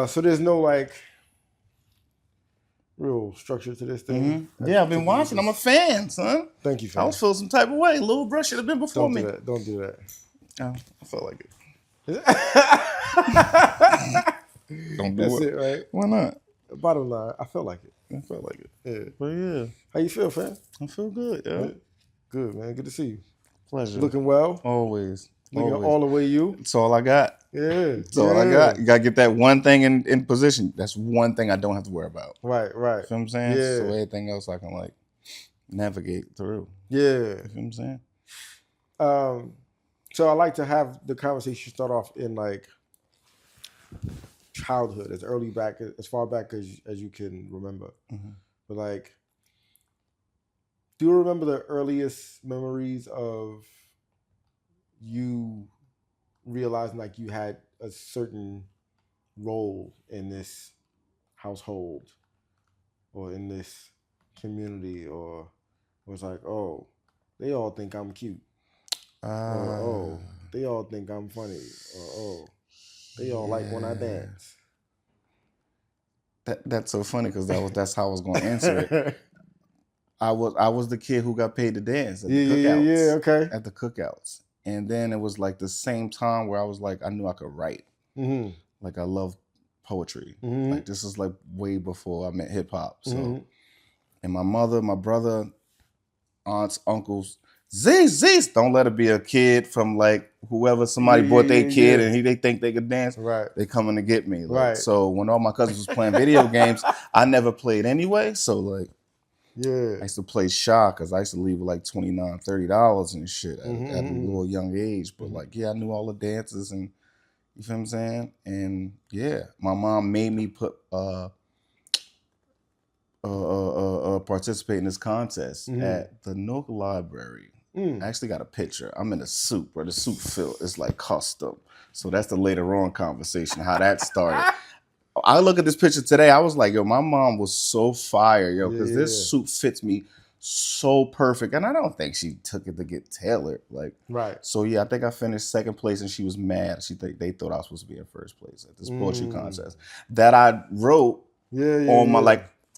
So there's no like real structure to this thing. Mm-hmm. Yeah, I've been watching. I'm a fan, son. Thank you, fam. I was feeling some type of way. Little bro should have been before me. Don't do that. Oh, I felt like it. Don't do That's it. it, right? Why not? Bottom line, I felt like it. I felt like it. Yeah. But yeah. How you feel, fam? I feel good, yeah. Good, man. Good to see you. Pleasure. Looking well. Always. Looking all the way you. That's all I got. Yeah. That's all I got. You got to get that one thing in position. That's one thing I don't have to worry about. Right. You know what I'm saying? Yeah. So everything else I can like navigate through. Yeah. You know what I'm saying? So I like to have the conversation start off in like childhood, as far back as you can remember. Mm-hmm. But like, do you remember the earliest memories of you realizing like you had a certain role in this household or in this community, or was like, oh, they all think I'm cute, or oh, they all think I'm funny, or oh, they all like when I dance. That's so funny because that's how I was going to answer it. I was the kid who got paid to dance at the cookouts. Okay. At the cookouts, and then it was like the same time where I was like, I knew I could write. Mm-hmm. Like I love poetry. Mm-hmm. Like this is like way before I met hip hop. So, Mm-hmm. and my mother, my brother, aunts, uncles, Aziz, don't let it be a kid from like whoever somebody bought their kid and they think they could dance. Right. They coming to get me. Like, Right. So when all my cousins was playing video games, I never played anyway. So like, yeah, I used to play shy because I used to leave with like $29, $30 and shit at a little young age. But like, yeah, I knew all the dances and you feel what I'm saying? And yeah, my mom made me participate in this contest at the Nook Library. I actually got a picture. I'm in a suit where the suit fit is like custom. So that's the later on conversation, how that started. I look at this picture today, I was like, yo, my mom was so fire, yo, because this suit fits me so perfect. And I don't think she took it to get tailored. Like, right. So yeah, I think I finished second place and she was mad. They thought I was supposed to be in first place at this poetry contest that I wrote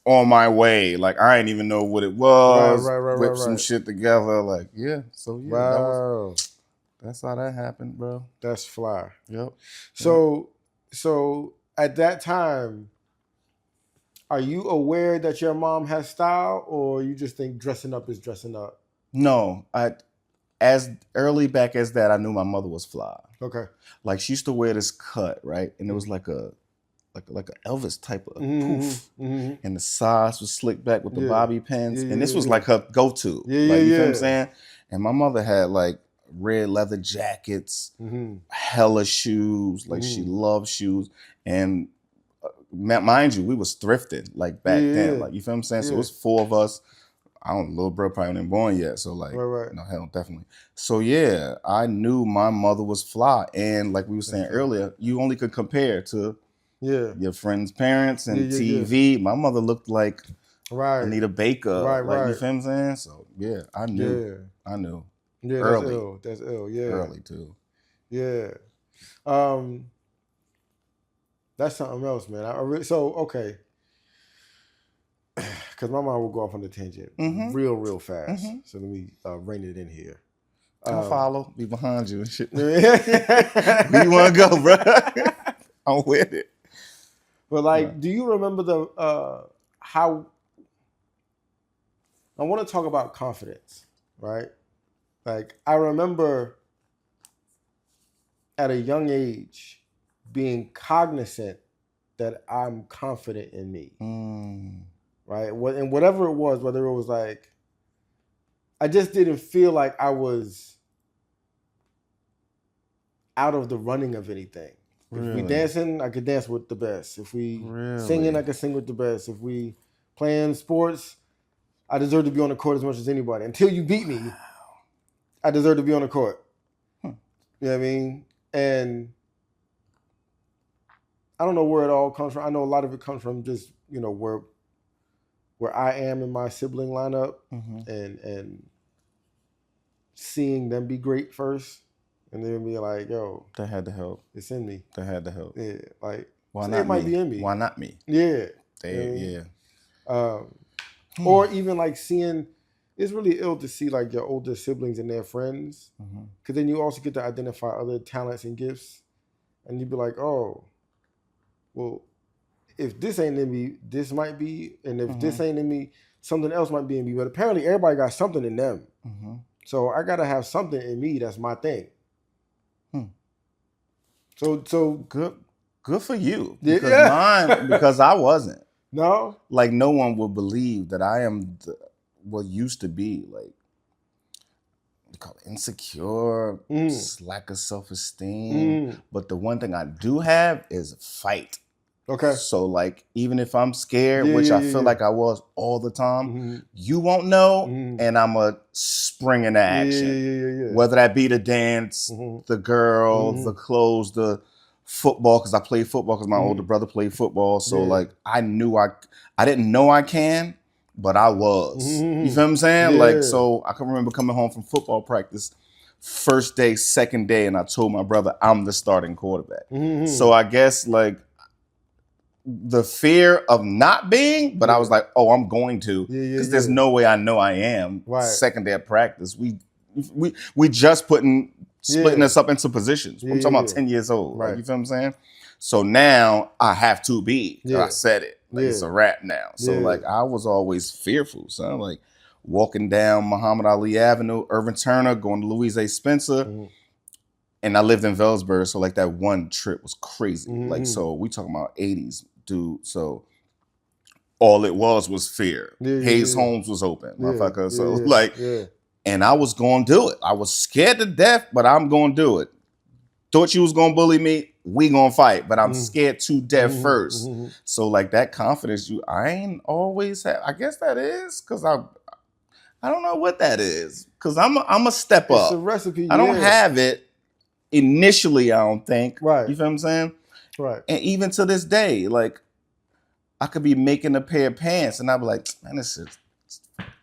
on my way. Like I didn't even know what it was. Whip some shit together. Like, yeah. So yeah, that's how that happened, bro. That's fly. Yep. So at that time, are you aware that your mom has style, or you just think dressing up is dressing up? No, as early back as that, I knew my mother was fly. Okay. Like she used to wear this cut, right? And it was like a Elvis type of poof. And the sides was slicked back with the bobby pins. And this was like her go-to. You know what I'm saying? And my mother had like red leather jackets, hella shoes. Like she loved shoes. And mind you, we was thrifting like back then. Like, you feel what I'm saying? So it was 4 of us. I don't know, little bro probably wasn't born yet. So like, no, hell, definitely. So yeah, I knew my mother was fly. And like we were saying earlier, you only could compare to your friends' parents and TV. My mother looked like Anita Baker. Like, you feel what I'm saying? So yeah, I knew. I knew. Yeah, early. That's ill. Yeah. Early too. Yeah. That's something else, man. Okay. Because my mind will go off on the tangent real fast. So let me rein it in here. I'll follow. Be behind you and shit. Where you want to go, bro? I'm with it. But like, do you remember how? I want to talk about confidence, right? Like, I remember at a young age being cognizant that I'm confident in me, right? And whatever it was, whether it was like, I just didn't feel like I was out of the running of anything. If we dancing, I could dance with the best. If we singing, I could sing with the best. If we playing sports, I deserve to be on the court as much as anybody. Until you beat me, I deserve to be on the court. You know what I mean? And I don't know where it all comes from. I know a lot of it comes from just, where I am in my sibling lineup and seeing them be great first. And then be like, yo. That had to help. It's in me. That had to help. Yeah, like, Why So not it might me? be in me. Why not me? Yeah. Yeah. Or even like seeing, it's really ill to see like your older siblings and their friends, because then you also get to identify other talents and gifts, and you'd be like, oh, well, if this ain't in me, this might be, and if this ain't in me, something else might be in me. But apparently, everybody got something in them, so I gotta have something in me that's my thing. So good for you, because because I wasn't. No, like no one would believe that I am what used to be like call it insecure, lack of self-esteem. But the one thing I do have is fight. Okay. So like even if I'm scared, which I feel like I was all the time, you won't know, and I'm a spring into action. Whether that be the dance, the girl, the clothes, the football, because I played football because my older brother played football. So like I knew I didn't know I can, but I was. You feel what I'm saying? Like, so I can remember coming home from football practice, first day, second day, and I told my brother I'm the starting quarterback. So I guess like the fear of not being, but I was like, oh, I'm going to, because there's no way I know I am. Second day of practice, we just splitting us up into positions. I'm talking about 10 years old. Like, you feel what I'm saying? So now I have to be. I said it. Like, it's a wrap now. So like I was always fearful. So I'm like walking down Muhammad Ali Avenue, Irvin Turner, going to Louise A. Spencer. And I lived in Wellsburg, so like that one trip was crazy. Like, so we talking about 80s, dude. So all it was fear. Hayes Holmes was open, motherfucker. So like, and I was gonna do it. I was scared to death, but I'm gonna do it. Thought you was gonna bully me, we gonna fight, but I'm scared to death first. So like that confidence, I ain't always have. I guess that is because I don't know what that is, because I'm a step up. It's a recipe. I don't have it. Initially, I don't think. Right. You feel what I'm saying? Right. And even to this day, like, I could be making a pair of pants and I'd be like, man, this is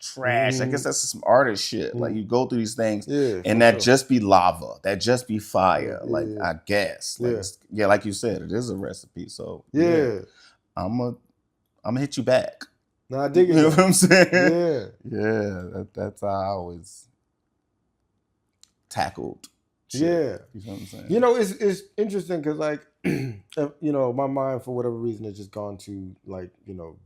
trash. I guess that's some artist shit. Like, you go through these things and that just be lava. That just be fire. I guess. Like, like you said, it is a recipe. So, I'm gonna hit you back. No, I dig it. You know what I'm saying? Yeah. That's how I always tackled. Shit. Yeah, you know what I'm saying? You know, it's interesting because like, you know, my mind for whatever reason has just gone to like, you know,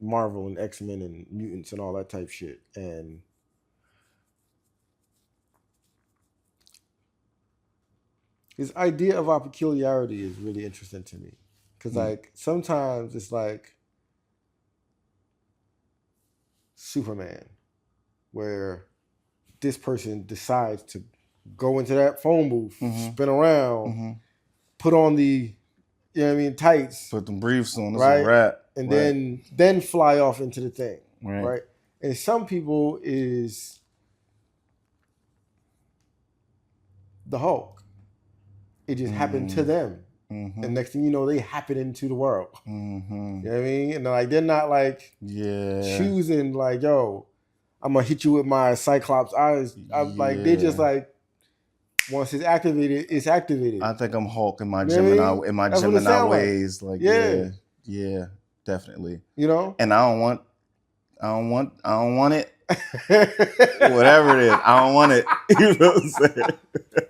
Marvel and X-Men and mutants and all that type shit, and this idea of our peculiarity is really interesting to me because like sometimes it's like Superman, where this person decides to go into that phone booth, spin around, put on the, you know what I mean, tights. Put them briefs on, it's a wrap. And then fly off into the thing. Right. And some people is the Hulk. It just happened to them. And next thing you know, they happen into the world. You know what I mean? And like they're not like choosing like, yo, I'm gonna hit you with my Cyclops eyes. Like they just like, once it's activated, it's activated. I think I'm Hulk in my Gemini ways. Like yeah, definitely. You know? And I don't want it. Whatever it is, I don't want it. You know what I'm saying?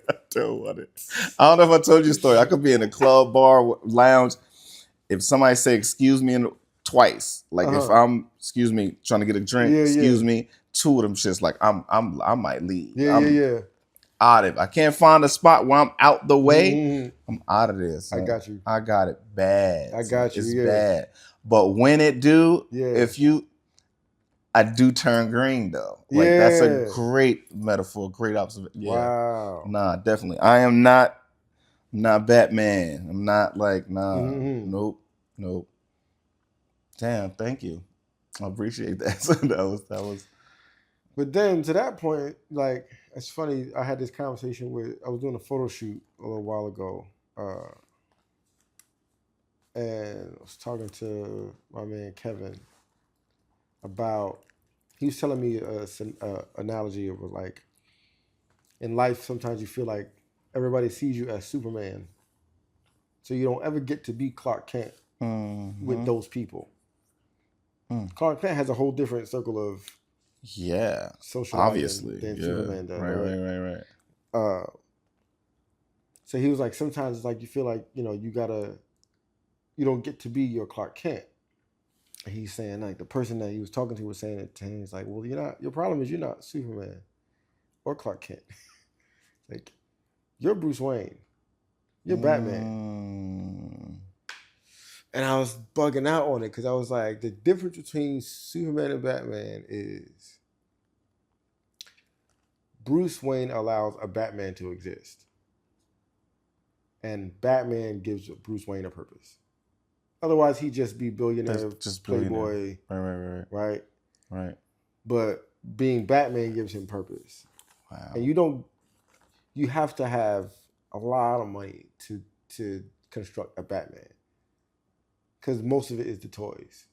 I don't want it. I don't know if I told you a story. I could be in a club, bar, lounge. If somebody say excuse me twice, like if I'm trying to get a drink, excuse me, two of them shits like I might leave. Out of it. I can't find a spot where I'm out the way. I'm out of this. I got you. I got it bad. I got you. It's bad. But when it do, I do turn green though. Like that's a great metaphor, great observation. Yeah. Wow. Nah, definitely. I am not Batman. I'm not like Nope. Damn, thank you. I appreciate that. So that was. But then to that point, like it's funny. I had this conversation I was doing a photo shoot a little while ago, and I was talking to my man Kevin about. He was telling me an analogy of like, in life sometimes you feel like everybody sees you as Superman, So you don't ever get to be Clark Kent with those people. Clark Kent has a whole different circle of social obviously than Superman does. Right. So he was like, sometimes it's like you feel like, you don't get to be your Clark Kent. And he's saying, like, the person that he was talking to was saying it to him. He's like, well, your problem is you're not Superman or Clark Kent. Like, you're Bruce Wayne. You're Batman. And I was bugging out on it because I was like, the difference between Superman and Batman is Bruce Wayne allows a Batman to exist. And Batman gives Bruce Wayne a purpose. Otherwise, he'd just be billionaire, just playboy. Right. But being Batman gives him purpose. Wow. And you have to have a lot of money to construct a Batman. Because most of it is the toys.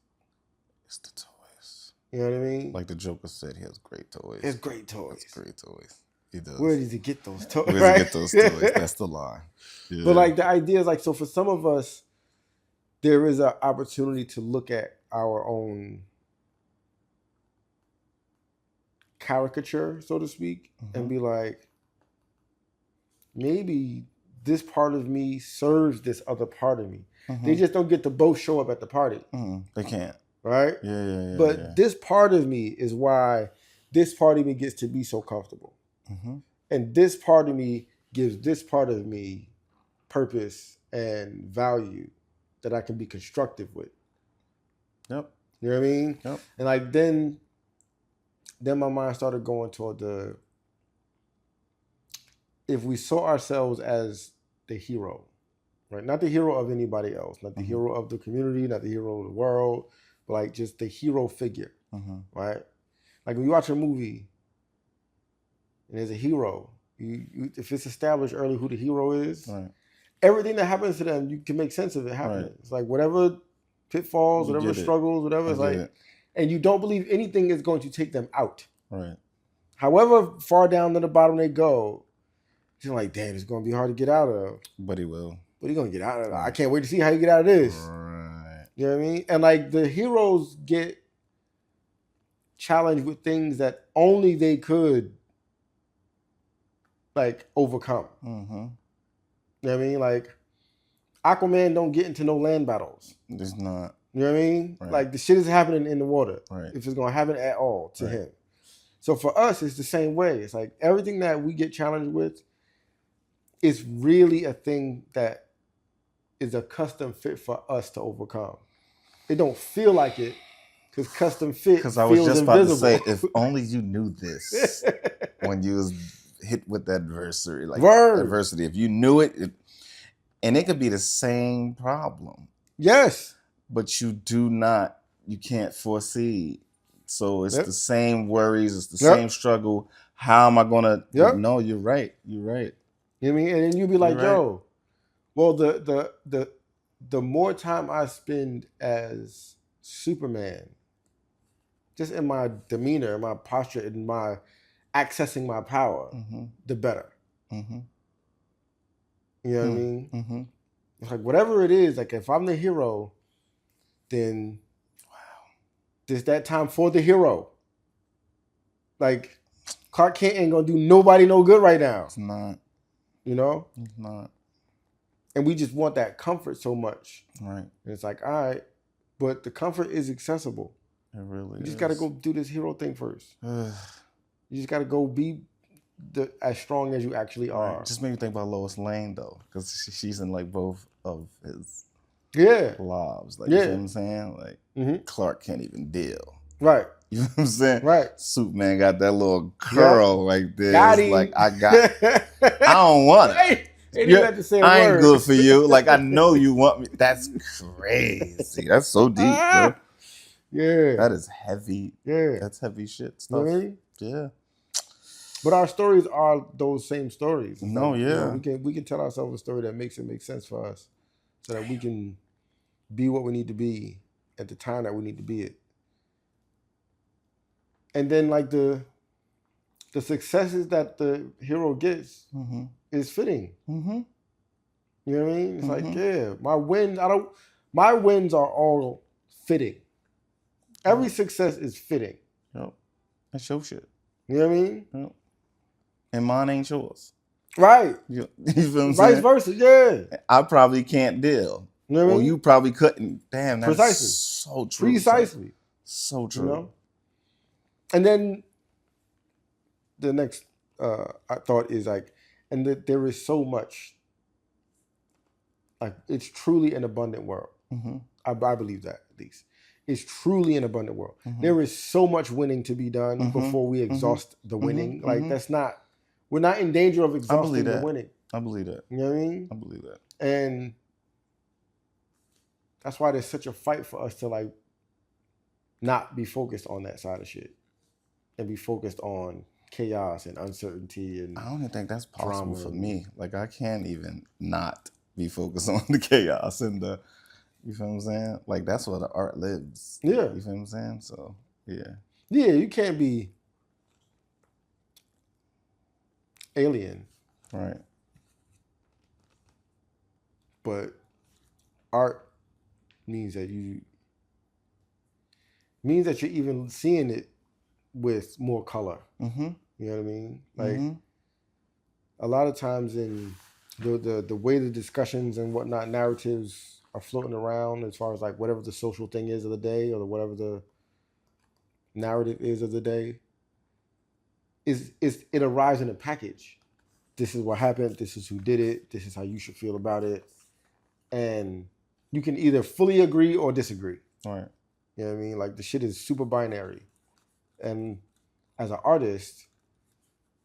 It's the toys. You know what I mean? Like the Joker said, he has great toys. It's great toys. It's great toys. He does. Where does he get those toys? Where does he get those toys? That's the line. Yeah. But like the idea is like, so for some of us, there is an opportunity to look at our own caricature, so to speak, and be like, maybe this part of me serves this other part of me. They just don't get to both show up at the party. They can't. Right? Yeah. But this part of me is why this part of me gets to be so comfortable. And this part of me gives this part of me purpose and value that I can be constructive with. Yep. You know what I mean? Yep. And like then my mind started going toward if we saw ourselves as the hero, right? Not the hero of anybody else, not the hero of the community, not the hero of the world, but like just the hero figure, right? Like when you watch a movie and there's a hero, you if it's established early who the hero is, everything that happens to them, you can make sense of it happening. Right. It's like whatever pitfalls, whatever struggles, whatever, it's like, and you don't believe anything is going to take them out. Right. However far down to the bottom they go, you're like, damn, it's going to be hard to get out of. But he will. But he's going to get out of it. I can't wait to see how you get out of this. Right. You know what I mean? And like the heroes get challenged with things that only they could like overcome. You know what I mean? Like Aquaman don't get into no land battles. It's not. You know what I mean? Right. Like the shit is happening in the water. Right. If it's going to happen at all to him. So for us, it's the same way. It's like everything that we get challenged with is really a thing that is a custom fit for us to overcome. It don't feel like it because custom fit because I was just invisible. About to say, if only you knew this when you was hit with adversity, like adversity. If you knew it, and it could be the same problem. Yes. But you can't foresee. So it's the same worries, it's the same struggle. How am I gonna no, you're right. You're right. You know what I mean? And then you'd be like, yo, well, the more time I spend as Superman, just in my demeanor, in my posture, in my accessing my power, the better. You know what I mean? It's like whatever it is, like if I'm the hero, then there's that time for the hero. Like Clark Kent ain't gonna do nobody no good right now. It's not. You know? It's not. And we just want that comfort so much. Right. And it's like, all right, but the comfort is accessible. It really is. You just gotta go do this hero thing first. You just gotta go be as strong as you actually are. Right. Just made me think about Lois Lane though, because she's in like both of his lives. Like you know what I'm saying? Like Clark can't even deal. Right. You know what I'm saying? Right. Superman got that little curl like this. Like I don't want it. I ain't good for you. Like I know you want me. That's crazy. That's so deep, bro. Yeah. That is heavy. Yeah. That's heavy shit stuff. Really? Yeah. But our stories are those same stories. No, like, yeah. You know, we can tell ourselves a story that makes it make sense for us, so that we can be what we need to be at the time that we need to be it. And then like the successes that the hero gets is fitting. You You know what I mean? It's like, yeah, my wins are all fitting. Every success is fitting. Yep. That's your shit. You know what I mean? Yep. And mine ain't yours. Right. You feel what I'm Vice saying? versa, yeah. I probably can't deal. You know what I mean? You probably couldn't. Damn, that's Precisely. so true. Precisely. So true. You know? And then the next thought is like, and that there is so much, like, it's truly an abundant world. I believe that, at least. It's truly an abundant world. There is so much winning to be done before we exhaust the winning. Like, we're not in danger of exhausting the winning. I believe that. You know what I mean? I believe that. And that's why there's such a fight for us to, like, not be focused on that side of shit and be focused on chaos and uncertainty and I don't even think that's possible for drama. me. Like, I can't even not be focused on the chaos and the, you feel what I'm saying? Like, that's where the art lives. Yeah. You feel what I'm saying? So, yeah. Yeah, you can't be alien. Right. But art means that you're even seeing it with more color. You know what I mean? Like, a lot of times in the way the discussions and whatnot, narratives are floating around as far as, like, whatever the social thing is of the day or whatever the narrative is of the day, it arrives in a package. This is what happened. This is who did it. This is how you should feel about it. And you can either fully agree or disagree. Right. You know what I mean? Like, the shit is super binary. And as an artist,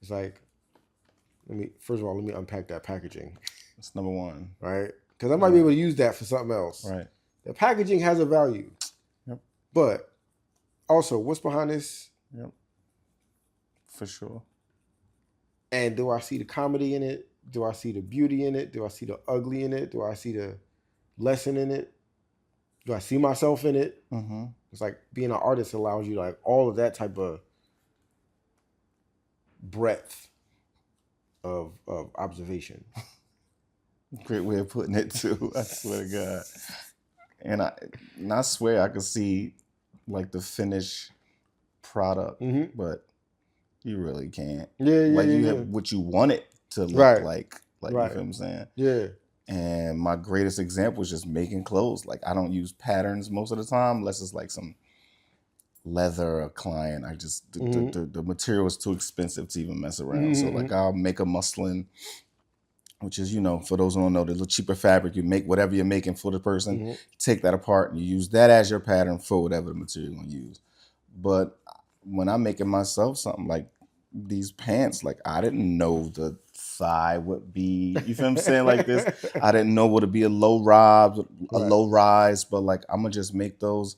it's like, first of all, let me unpack that packaging. That's number one. Right? Because I might be able to use that for something else. Right. The packaging has a value. Yep. But also, what's behind this? Yep. For sure. And do I see the comedy in it? Do I see the beauty in it? Do I see the ugly in it? Do I see the lesson in it? Do I see myself in it? It's like being an artist allows you, like, all of that type of breadth of observation. Great way of putting it too. I swear to God. And I swear I could see, like, the finished product, but you really can't. You have what you want it to look like. Like, you feel what I'm saying? Yeah. And my greatest example is just making clothes. Like, I don't use patterns most of the time unless it's like some leather or client. I just the material is too expensive to even mess around. So, like, I'll make a muslin, which is, you know, for those who don't know, the little cheaper fabric. You make whatever you're making for the person, take that apart, and you use that as your pattern for whatever the material you're gonna use. But when I'm making myself something like these pants, like, I didn't know the thigh would be, you feel what I'm saying, like this. I didn't know what would be a low rise, but, like, I'm gonna just make those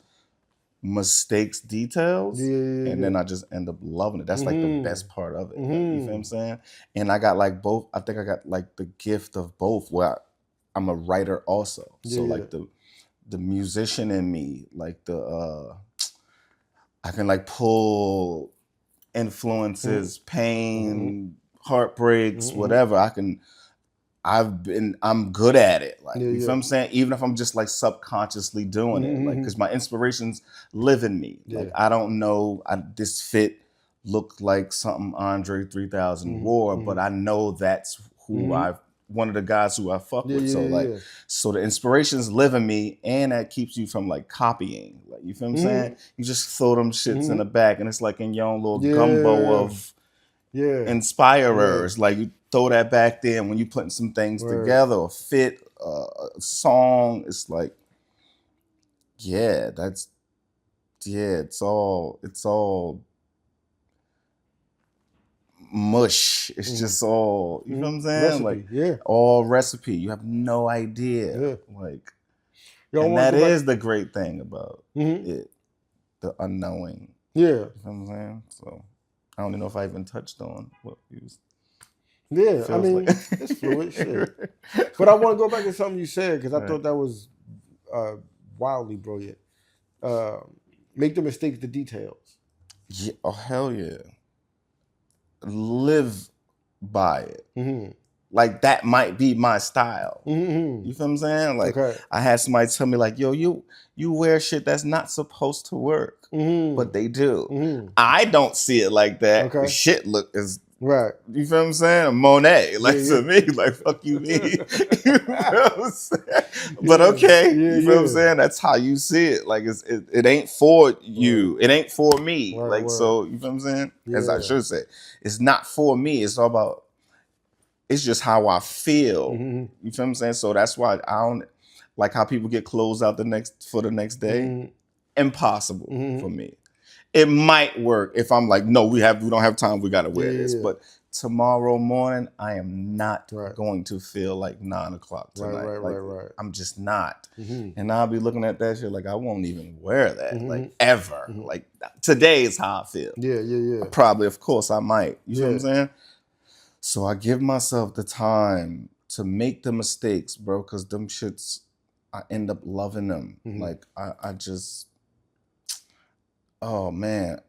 mistakes details, and then I just end up loving it. That's like the best part of it. You feel what I'm saying? And I got, like, both. I think I got, like, the gift of both, where I'm a writer also. So like the musician in me, like, I can, like, pull influences, pain, heartbreaks, whatever. I'm good at it. Like, you feel what I'm saying? Even if I'm just, like, subconsciously doing it, like, because my inspirations live in me. Like, I don't know, this fit looked like something Andre 3000 wore, but I know that's who one of the guys who I fuck with. So so the inspirations live in me, and that keeps you from, like, copying. Like, you feel what I'm saying? You just throw them shits in the back, and it's like in your own little gumbo of inspirers. Like, you throw that back there, and when you putting some things together, or fit a song, it's like, it's all mush. It's just all, you know what I'm saying? Recipe, like, all recipe. You have no idea. Like, and that is the great thing about it, the unknowing. You know what I'm saying? So I don't even know if I even touched on what he was. I mean, like. It's fluid shit. But I want to go back to something you said, because I thought that was wildly brilliant. Make the mistakes the details. Yeah, oh, hell yeah. Live by it. like that might be my style. Mm-hmm. You feel what I'm saying? Like Okay. I had somebody tell me like, yo, you wear shit that's not supposed to work, but they do. Mm-hmm. I don't see it like that. Okay. The shit look is right. You feel what I'm saying? A Monet, like Yeah, to me, like fuck you, me. You feel what I'm saying? But okay, you feel what I'm saying? That's how you see it. Like it ain't for you. It ain't for me. Like so, you feel what I'm saying? As I should say, it's not for me. It's all about. It's just how I feel. You feel what I'm saying? So that's why I don't like how people get clothes out the next day. Impossible for me. It might work if I'm like, no, we don't have time. We got to wear this. But tomorrow morning, I am not going to feel like 9:00 tonight. Right. I'm just not. And I'll be looking at that shit like I won't even wear that like ever. Like today is how I feel. Yeah. Probably, of course, I might. You know what I'm saying? So I give myself the time to make the mistakes, bro, because them shits, I end up loving them. Like I just. Oh man,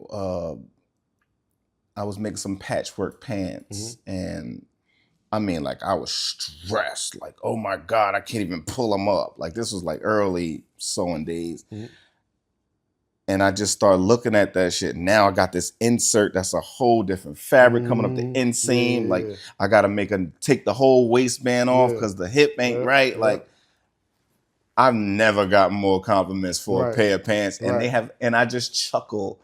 I was making some patchwork pants, and I mean, like I was stressed. Like, oh my god, I can't even pull them up. Like this was like early sewing days, and I just started looking at that shit. Now I got this insert that's a whole different fabric coming up the inseam. Like I got to take the whole waistband off because the hip ain't right. Like. I've never got more compliments for a pair of pants, and and I just chuckle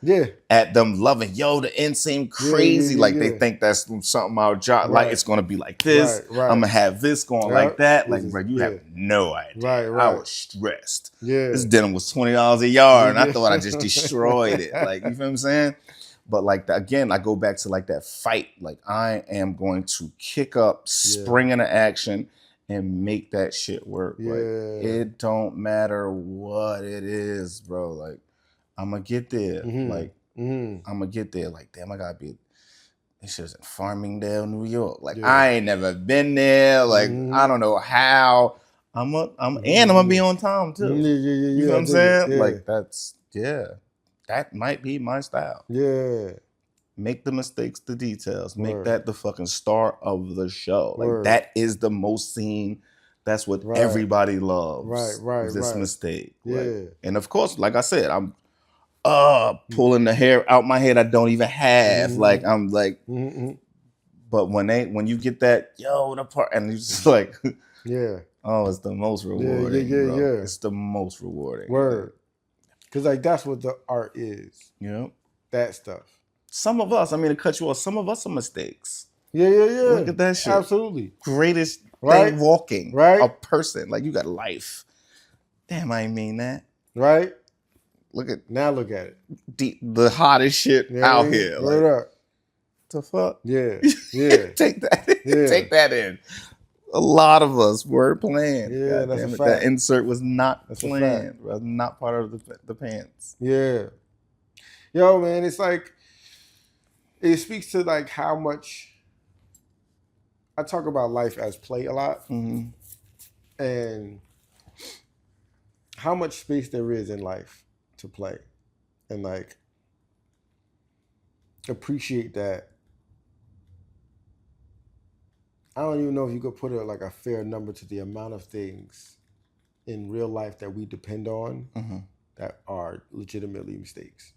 at them loving, yo, the inseam crazy. Like they think that's something I'll drop. Like it's gonna be like this. I'm gonna have this going like that. Like, bro, you have no idea. I was stressed. This denim was $20 a yard, and I thought I just destroyed it. Like, you feel what I'm saying? But like again, I go back to like that fight. Like I am going to kick up, spring into action. And make that shit work. Like it don't matter what it is, bro. Like I'm gonna get there. Like I'm gonna get there. Like damn, I gotta be. This shit's in Farmingdale, New York. Like I ain't never been there. Like I don't know how. I'm gonna be on time too. You know what I'm saying? Like that's that might be my style. Make the mistakes the details. Make that the fucking star of the show. Like that is the most seen. That's what everybody loves. This mistake. And of course, like I said, I'm pulling the hair out my head I don't even have. Like I'm like but when you get that, yo, the part and it's just like oh, it's the most rewarding. Bro. It's the most rewarding. Word. Cause like that's what the art is. That stuff. Some of us, I mean, to cut you off, some of us are mistakes. Yeah. Look at that shit. Absolutely. Greatest thing walking. A person. Like, you got life. Damn, I ain't mean that. Right? Look at it. The hottest shit out here. Word like, up. The fuck? Yeah. Take that in. Take that in. A lot of us were playing. Yeah, that's a fact. That insert was not planned. It was not part of the pants. Yeah. Yo, man, it's like, it speaks to like how much I talk about life as play a lot, and how much space there is in life to play, and like appreciate that. I don't even know if you could put a fair number to the amount of things in real life that we depend on that are legitimately mistakes.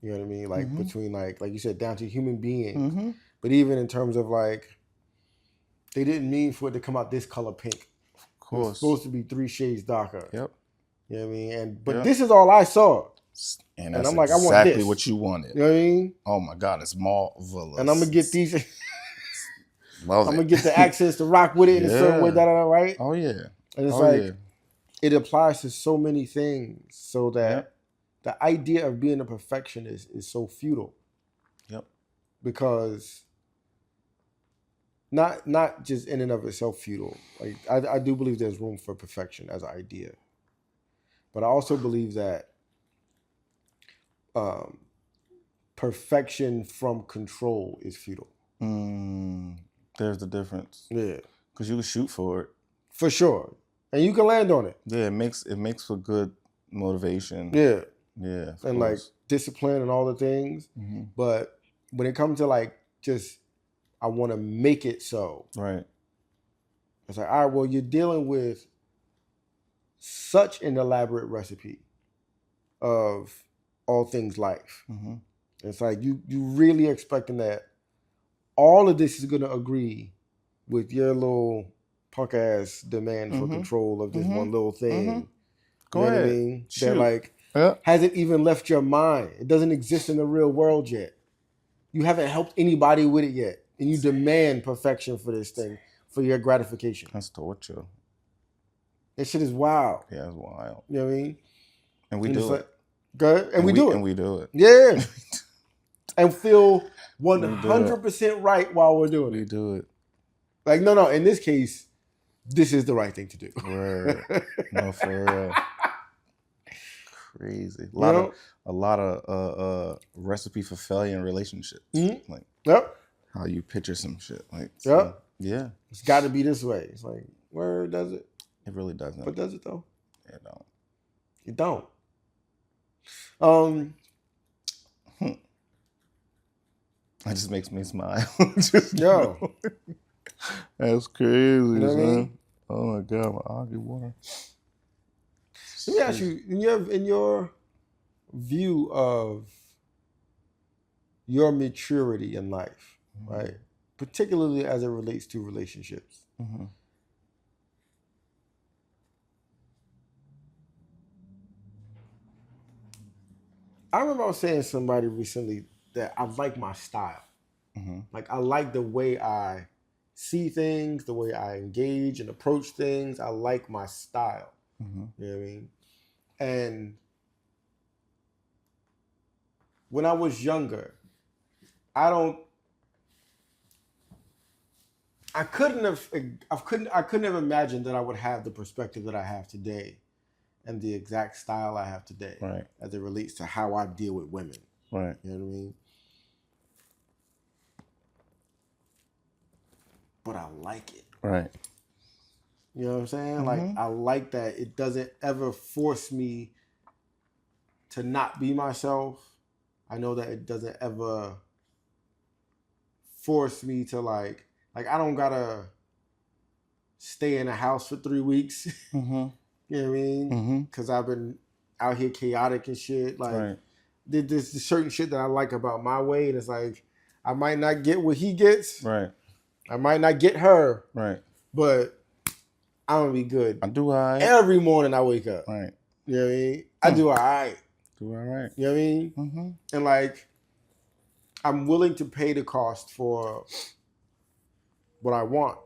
You know what I mean? Like between like you said, down to human beings. But even in terms of like, they didn't mean for it to come out this color pink. Of course. It's supposed to be 3 shades darker. Yep. You know what I mean? But this is all I saw. And I'm like, exactly I want this. What you wanted. You know what I mean? Oh my God, it's marvelous. And I'm going to get these. I'm going to get the accents to rock with it in a certain way, right? Oh yeah. And it's it applies to so many things so that the idea of being a perfectionist is so futile. Yep. Because not just in and of itself futile. Like I do believe there's room for perfection as an idea. But I also believe that perfection from control is futile. There's the difference. Yeah. Because you can shoot for it. For sure. And you can land on it. Yeah, it makes for good motivation. Yeah. Yeah. And like discipline and all the things. But when it comes to like just I want to make it so. Right. It's like, all right, well, you're dealing with such an elaborate recipe of all things life. Mm-hmm. It's like you really expecting that all of this is going to agree with your little punk ass demand for control of this one little thing. Go you know ahead. What I mean? Shoot. That like hasn't even left your mind. It doesn't exist in the real world yet. You haven't helped anybody with it yet, and you demand perfection for this thing for your gratification. That's torture. That shit is wild. Yeah, it's wild. You know what I mean? And we do it. Good, and we do it. And we do it. Yeah. And feel 100% right while we're doing it. We do it. Like, no, in this case, this is the right thing to do. Word. No, for real. Crazy. A lot of recipe for failure in relationships. Mm-hmm. Like, how you picture some shit. Like, yeah. It's got to be this way. It's like, where does it? It really doesn't. But does it though? It don't. It don't. That just makes me smile. That's crazy, you know man. I mean? Oh my God, my argue water. Let me ask you, in your view of your maturity in life, right? Particularly as it relates to relationships. Mm-hmm. I remember I was saying to somebody recently that I like my style. Mm-hmm. Like, I like the way I see things, the way I engage and approach things. I like my style. Mm-hmm. You know what I mean? And when I was younger, I couldn't have imagined that I would have the perspective that I have today and the exact style I have today, right, as it relates to how I deal with women. Right. You know what I mean? But I like it. Right. You know what I'm saying? Mm-hmm. Like, I like that it doesn't ever force me to not be myself. I know that it doesn't ever force me to like I don't gotta stay in a house for 3 weeks. Mm-hmm. You know what I mean? Because I've been out here chaotic and shit. Like, there's certain shit that I like about my way, and it's like I might not get what he gets. Right. I might not get her. Right. But I'm gonna be good. I do all right. Every morning I wake up. Right. You know what I mean? I do all right. Do all right. You know what I mean? Mm-hmm. And like, I'm willing to pay the cost for what I want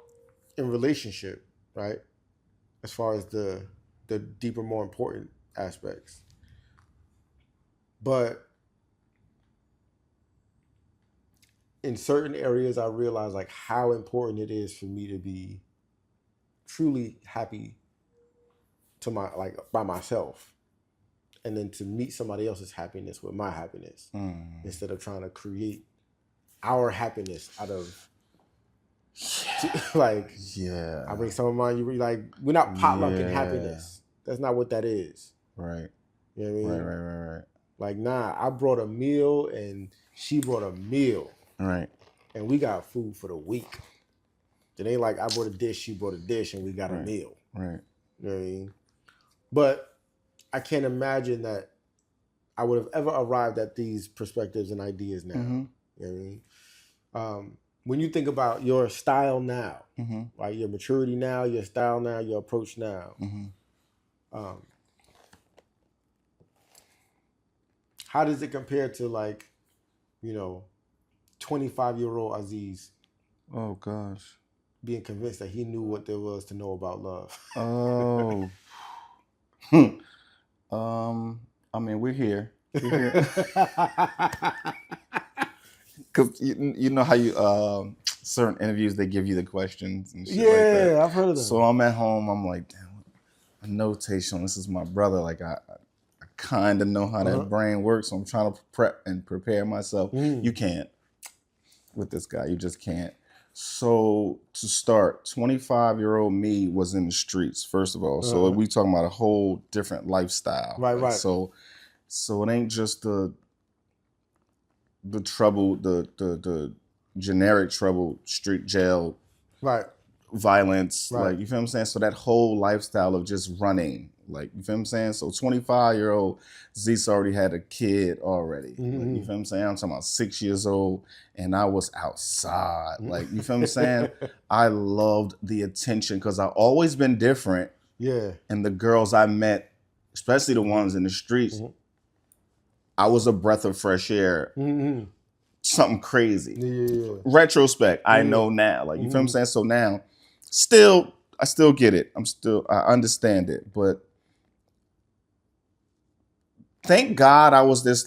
in relationship, right? As far as the deeper, more important aspects. But in certain areas, I realize like how important it is for me to be truly happy by myself, and then to meet somebody else's happiness with my happiness, instead of trying to create our happiness out of I bring some of mine. You like, we're not potlucking happiness. That's not what that is. Right. You know what I mean? Right. Like, nah, I brought a meal and she brought a meal. Right. And we got food for the week. It ain't like I brought a dish, she brought a dish, and we got a meal. Right. You know what I mean? But I can't imagine that I would have ever arrived at these perspectives and ideas now. Mm-hmm. You know what I mean? When you think about your style now, right? Your maturity now, your style now, your approach now, how does it compare to 25-year-old Aziz? Oh gosh. Being convinced that he knew what there was to know about love. Oh. I mean, we're here. Because you know how you certain interviews, they give you the questions and shit like that. Yeah, I've heard of them. So I'm at home, I'm like, damn, a notation. This is my brother. Like I kind of know how that brain works. So I'm trying to prep and prepare myself. You can't with this guy. You just can't. So to start, 25-year-old me was in the streets, first of all. So we talking about a whole different lifestyle. Right. So it ain't just the trouble, the generic trouble, street jail, right, violence, Right. like, you feel what I'm saying? So that whole lifestyle of just running, like, you feel what I'm saying? So 25-year-old Zeus already had a kid already. Like, you feel what I'm saying? I'm talking about 6 years old, and I was outside. Like, you feel what I'm saying? I loved the attention because I've always been different. Yeah. And the girls I met, especially the ones in the streets, I was a breath of fresh air. Something crazy. Yeah. Retrospect, I know now. Like, you feel what I'm saying? So now, I still get it. I understand it. But thank God I was this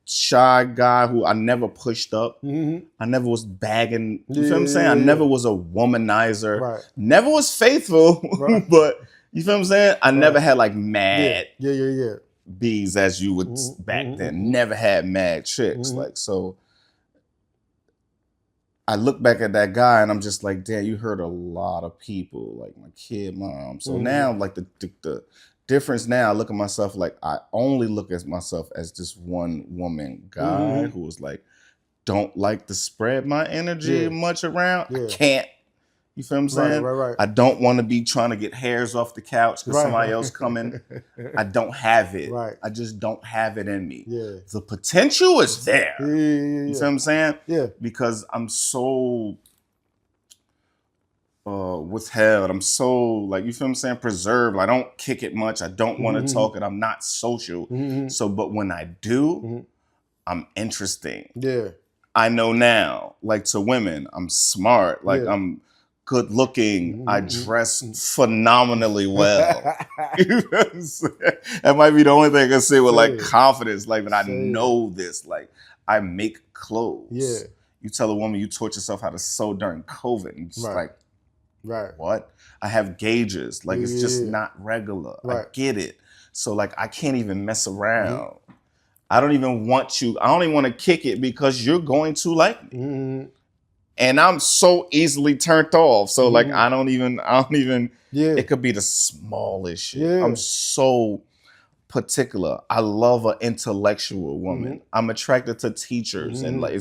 shy guy who I never pushed up. I never was bagging. You feel what I'm saying? I never was a womanizer. Right. Never was faithful. Right. But you feel what I'm saying? I never had like mad Yeah. bees, as you would back then. Never had mad chicks. Like, so I look back at that guy and I'm just like, damn, you hurt a lot of people, like my kid, mom. So now, like, the difference now, I look at myself like, I only look at myself as this one woman guy who was like, don't like to spread my energy much around. I can't. You feel what I'm saying? Right. I don't want to be trying to get hairs off the couch because somebody else coming. I don't have it. Right. I just don't have it in me. Yeah. The potential is there. Yeah. You feel what I'm saying? Yeah. Because I'm so withheld. I'm so, like, you feel what I'm saying, preserved. I don't kick it much. I don't want to talk it. I'm not social. So, but when I do, I'm interesting. Yeah. I know now, like, to women, I'm smart. Like, I'm good looking. I dress phenomenally well. You know what I'm saying? That might be the only thing I can say with like confidence, like that I know this. Like, I make clothes. Yeah. You tell a woman you taught yourself how to sew during COVID, and it's like, what? I have gauges. Like, it's just not regular. I get it. So, like, I can't even mess around. I don't even want you. I don't even want to kick it because you're going to like me. And I'm so easily turned off. So like, I don't even, it could be the smallest shit. I'm so particular. I love an intellectual woman. I'm attracted to teachers and like,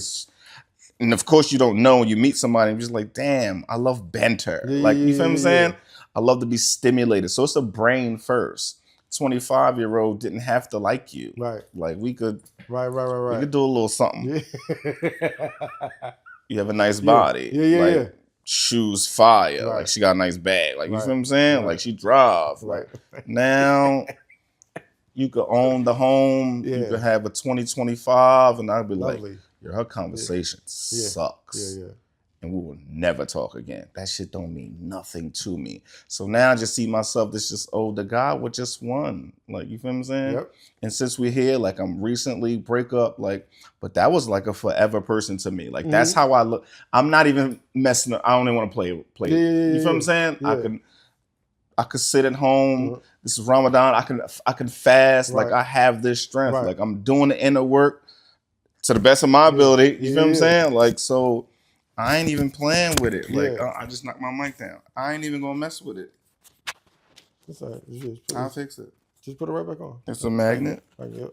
and of course you don't know, you meet somebody and you're just like, damn, I love banter. Like, you feel what I'm saying? I love to be stimulated. So it's a brain first. 25-year-old didn't have to like you. Right. Like, we could, we could do a little something. You have a nice body. Like, shoes fire. Like, she got a nice bag. Like, you feel what I'm saying? Like, she drive. Like, now you could own the home. You could have a 2025, and I'd be like, yo, her conversation sucks. And we will never talk again. That shit don't mean nothing to me. So now I just see myself, this just older guy with just one. Like, you feel what I'm saying? And since we're here, like, I'm recently break up, like, but that was like a forever person to me. Like, that's how I look. I'm not even messing up. I don't even want to play. You feel what I'm saying? I could sit at home. This is Ramadan. I can fast. Like, I have this strength. Like, I'm doing the inner work to the best of my ability. You feel what I'm saying? Like, so I ain't even playing with it. Like, I just knocked my mic down. I ain't even gonna mess with it. That's all right. I'll fix it. Just put it right back on. It's a magnet. Yep.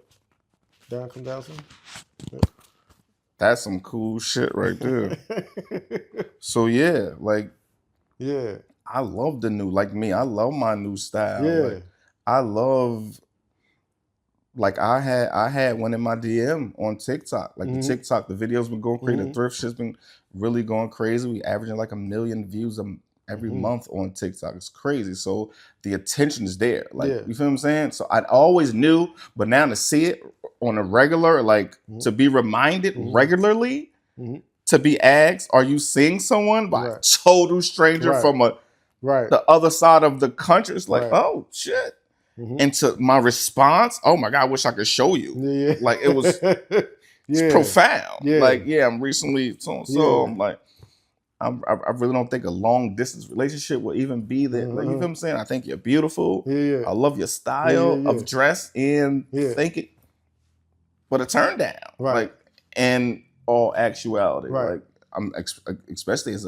Down, come down some. Yep. That's some cool shit right there. So yeah, like, I love the new, like me, I love my new style. Like, I love, like, I had one in my DM on TikTok. Like, the TikTok, the videos been going crazy. The thrift shit's been really going crazy. We averaging like 1 million views every month on TikTok. It's crazy. So the attention is there. Like, you feel what I'm saying? So I always knew, but now to see it on a regular, like, to be reminded regularly, to be asked, are you seeing someone by a total stranger from the other side of the country? It's like, oh shit. And to my response, oh my God, I wish I could show you. Like, it was it's profound. Like, I'm recently, so I'm like, I really don't think a long distance relationship will even be there. Like, you feel what I'm saying? I think you're beautiful. I love your style of dress and think it, but a turn down. Like, in all actuality. Like, I'm especially as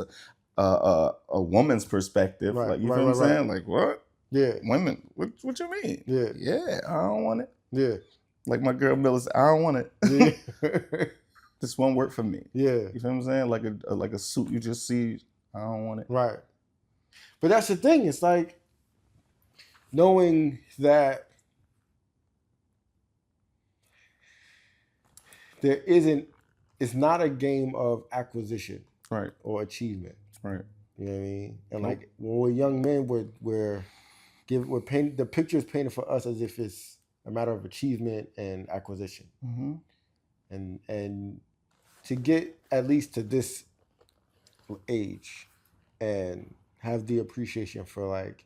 a woman's perspective. Like, you feel what I'm saying? Like, what? Women, what you mean? I don't want it. Like my girl Miller said, I don't want it. This won't work for me. You feel what I'm saying? Like a suit you just see, I don't want it. But that's the thing. It's like knowing that there isn't. It's not a game of acquisition, right, or achievement, right. You know what I mean? And like when we're young men, we're painted, the picture is painted for us as if it's a matter of achievement and acquisition, and to get at least to this age and have the appreciation for like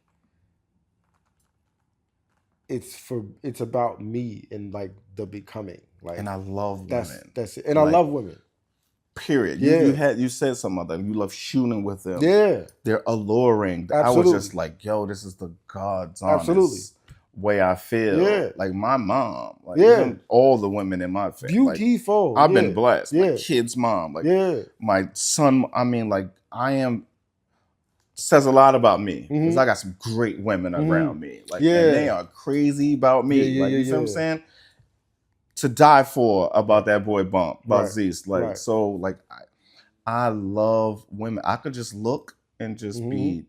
it's about me and like the becoming, like, and I love women. That's it. And like, I love women. Period. You said something about that. You love shooting with them. Yeah, they're alluring. Absolutely. I was just like, yo, this is the God's honest way I feel. Yeah. Like my mom, like even all the women in my family, beautiful. Like, I've been blessed. Yeah. My kid's mom, like my son. I mean, like I am. Says a lot about me because I got some great women around me, like, and they are crazy about me. Like, you see what I'm saying? To die for about that boy Bump, about Aziz. Like, so, like, I love women. I could just look and just be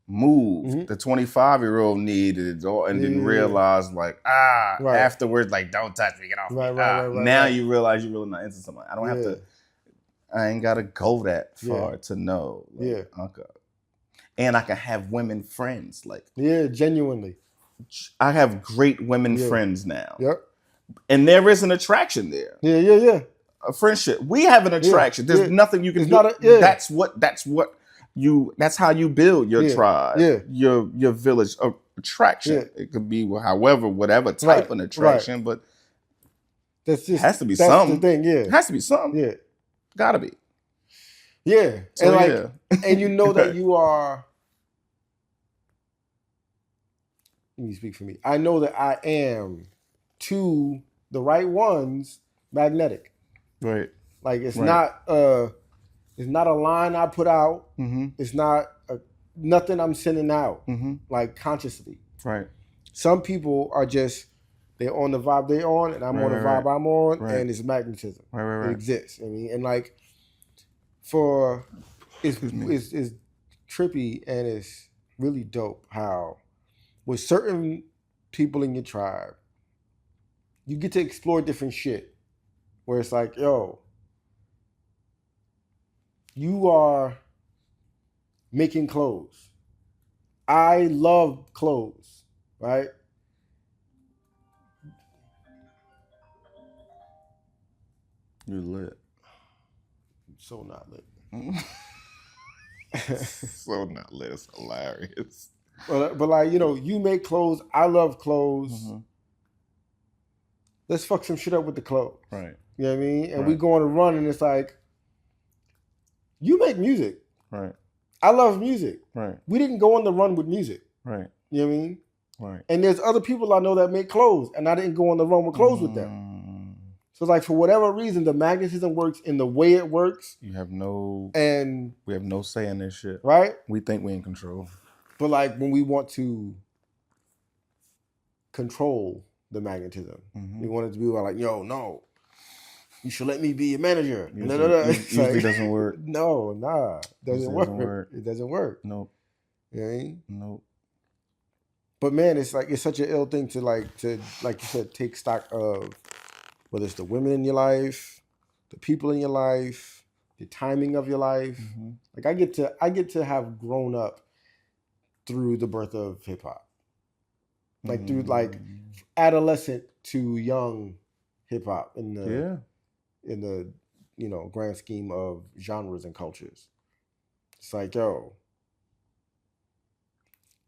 moved. The 25-year-old needed it, and didn't realize, like, afterwards, like, don't touch me, get off me. Now you realize you're really not into somebody. I don't have to. I ain't gotta go that far to know. Like, okay. And I can have women friends, like genuinely. I have great women friends now. Yep. And there is an attraction there. Yeah. A friendship. We have an attraction. There's nothing you can do. That's how you build your tribe. Your village attraction. It could be whatever type of attraction, but that's just has to be something. The thing, It has to be something. Yeah. Gotta be. Yeah. So, and and you know that you are. Let me speak for me. I know that I am, to the right ones, magnetic. Right. Like it's not a line I put out. It's not nothing I'm sending out like consciously. Right. Some people are just they're on the vibe they're on, and I'm on the vibe I'm on, and it's magnetism. Right. It exists. I mean, and like it's trippy and it's really dope how with certain people in your tribe, you get to explore different shit. Where it's like, yo, you are making clothes. I love clothes, right? You're lit. I'm so not lit. So not lit. It's hilarious. But like, you know, you make clothes. I love clothes. Let's fuck some shit up with the clothes. Right. You know what I mean? And we go on a run, and it's like, you make music. Right. I love music. Right. We didn't go on the run with music. Right. You know what I mean? Right. And there's other people I know that make clothes, and I didn't go on the run with clothes with them. So it's like, for whatever reason, the magnetism works in the way it works. We have no say in this shit. Right? We think we're in control. But like when we want to control the magnetism, we want it to be like, yo, no, you should let me be your manager. Usually doesn't work. No, doesn't work. It doesn't work. Nope. You know what I mean? Nope. But man, it's like, it's such an ill thing to like you said, take stock of whether it's the women in your life, the people in your life, the timing of your life. Like I get to have grown up through the birth of hip hop, like through like adolescent to young hip hop in the you know, grand scheme of genres and cultures. It's like, yo,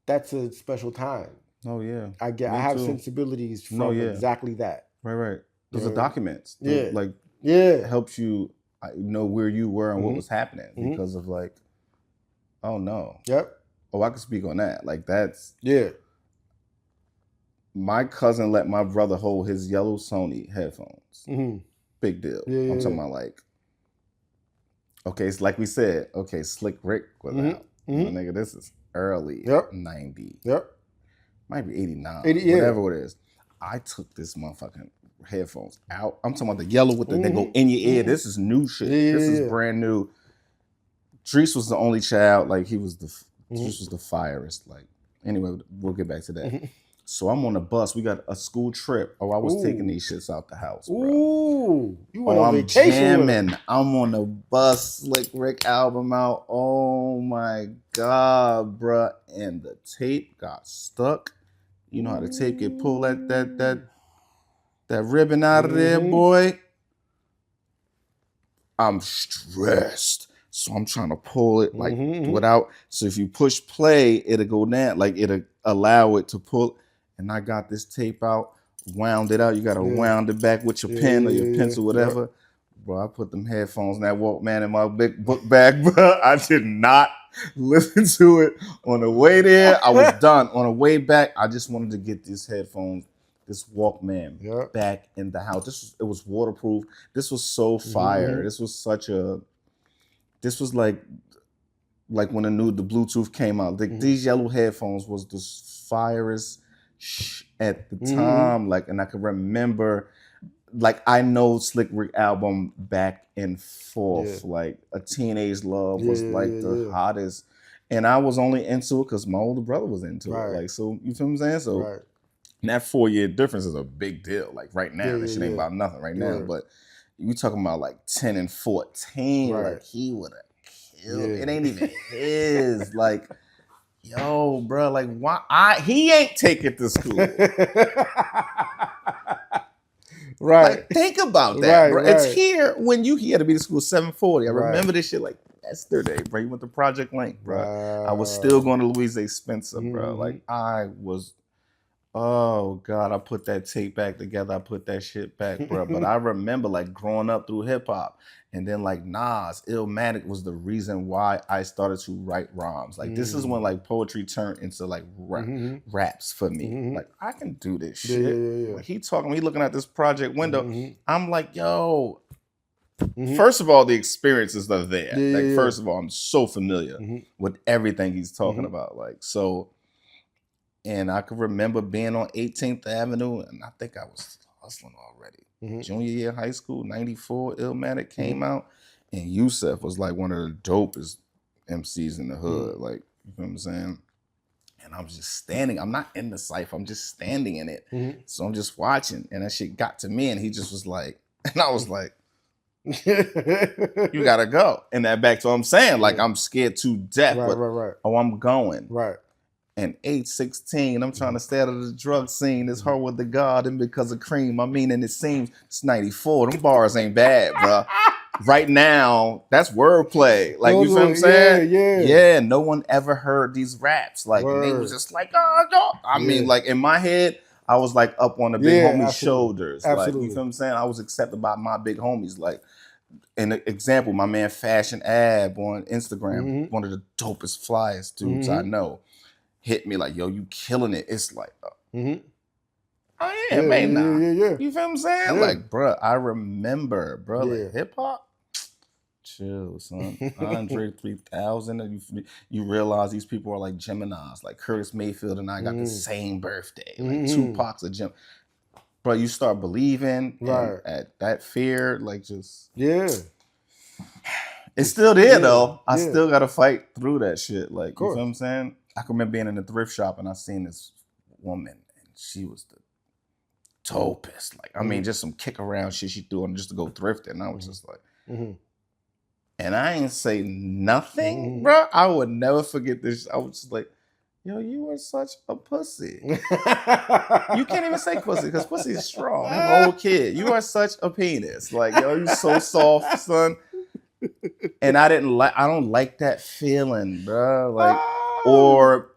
that's a special time. Oh yeah, I have sensibilities from exactly that. Right. Those are documents. Like helps you know where you were and what was happening because of like, oh no. Yep. Oh, I can speak on that. Like that's my cousin let my brother hold his yellow Sony headphones. Big deal. I'm talking about like, okay, it's like we said, okay, Slick Rick was out. Nigga, this is early 90. Might be 89. 80, whatever it is. I took this motherfucking headphones out. I'm talking about the yellow with the they go in your ear. This is new shit. This is brand new. Drees was the only child. Like he was the This was the firest. Like, anyway, we'll get back to that. So I'm on a bus. We got a school trip. Oh, I was taking these shits out the house, bro. Ooh, you went on vacation jamming. with them. I'm on the bus, Slick Rick album out. Oh my God, bro. And the tape got stuck. You know how the tape get pulled that ribbon out of there, boy. I'm stressed. So I'm trying to pull it like without. So if you push play, it'll go down. Like it'll allow it to pull. And I got this tape out, wound it out. You got to wound it back with your pen or your pencil, whatever. Yep. Bro, I put them headphones and that Walkman in my big book bag, bro. I did not listen to it on the way there. I was done. On the way back, I just wanted to get these headphones, this Walkman back in the house. It was waterproof. This was so fire. This was like when the Bluetooth came out. These yellow headphones was the firest at the time. Like, and I can remember, like, I know Slick Rick album back and forth. Like, A Teenage Love was like the hottest. And I was only into it because my older brother was into it. Like, so, you feel what I'm saying? So, and that 4-year difference is a big deal. Like, right now, this shit ain't about nothing right now. But you talking about like 10 and 14, like, he would have killed. It ain't even his. Like, yo, bro, like, why? He ain't take it to school. Like, think about that, bro. It's here when he had to be to school 7:40. I remember this shit like yesterday, bro. You went to Project Link, bro. I was still going to Louise A. Spencer, bro. Like, I was, oh, God, I put that tape back together. I put that shit back, bro. But I remember, like, growing up through hip-hop. And then, like, Nas, Illmatic was the reason why I started to write rhymes. Like, this is when, like, poetry turned into, like, raps for me. Like, I can do this shit. Like, he looking at this project window. I'm like, yo. First of all, the experiences are there. First of all, I'm so familiar with everything he's talking about. Like, so, and I can remember being on 18th Avenue, and I think I was hustling already. Junior year high school, 94, Illmatic came out, and Yusef was like one of the dopest MCs in the hood. Like, you know what I'm saying? And I was just standing. I'm not in the cypher. I'm just standing in it. So I'm just watching, and that shit got to me, and he just was like, and I was like, you gotta go. And that back to what I'm saying, like, I'm scared to death, but oh, I'm going. And age 16, I'm trying to stay out of the drug scene. It's her with the God and because of cream. I mean, and it seems it's 94. Them bars ain't bad, bro. Right now, that's wordplay. Like, you feel what I'm saying? Yeah, no one ever heard these raps. Like, and they was just like, oh, no. I mean, like, in my head, I was like up on the big homie's shoulders. Like, you feel what I'm saying? I was accepted by my big homies. Like, an example, my man Fashion Ab on Instagram, one of the dopest flyest dudes I know, hit me like, yo, you killing it. It's like, I am, man. You feel what I'm saying? Like, bro, I remember, bro, like, hip hop. Chill, son. Andre 3000. You realize these people are like Geminis. Like Curtis Mayfield and I got the same birthday. Like Tupac's a Gem. Bro, you start believing at that fear, like, just it's still there though. I still gotta fight through that shit. Like, you feel what I'm saying? I can remember being in the thrift shop and I seen this woman and she was the dopest. Like, I mean, just some kick around shit she threw on just to go thrifting. And I was just like, and I ain't say nothing, bro. I would never forget this. I was just like, yo, you are such a pussy. You can't even say pussy because pussy is strong. I'm an old kid. You are such a penis. Like, yo, you so soft, son. And I don't like that feeling, bro. Like, or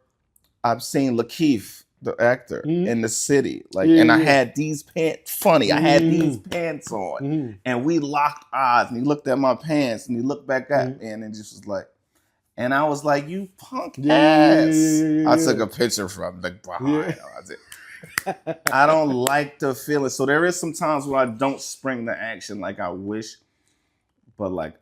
I've seen Lakeith, the actor, in the city. Like, and I had these pants, funny, I had these pants on. And we locked eyes, and he looked at my pants, and he looked back at me, and it just was like, and I was like, you punk ass. I took a picture from the behind. I don't like the feeling. So there is some times where I don't spring the action like I wish. But like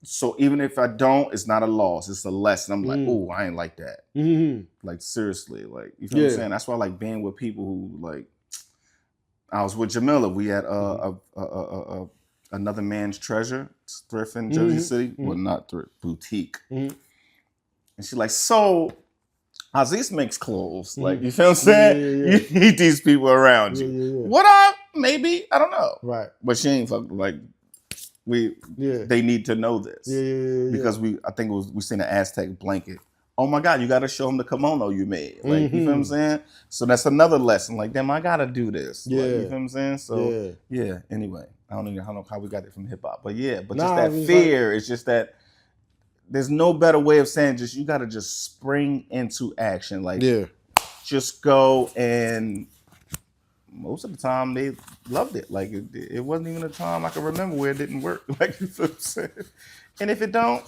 so even if I don't, it's not a loss. It's a lesson. I'm like, oh, I ain't like that. Like, seriously. Like, you feel what I'm saying? That's why I like being with people who, like, I was with Jamila. We had Another Man's Treasure, thrift in Jersey City. Well, not thrift, boutique. And she's like, so Aziz makes clothes. Like, you feel what I'm saying? Yeah. You need these people around you. Yeah. What up? Maybe, I don't know. Right. But she ain't fucking like they need to know this. Because I think we seen an Aztec blanket. Oh my God, you gotta show them the kimono you made. Like, you feel what I'm saying? So that's another lesson. Like, damn, I gotta do this. Yeah. Like, you feel what I'm saying? So yeah, anyway. I don't know how we got it from hip hop. But yeah, but just that fear, it's just that there's no better way of saying just you gotta just spring into action. Like just go, and most of the time they loved it. Like it wasn't even a time I can remember where it didn't work. Like, you feel what I'm saying? And if it don't,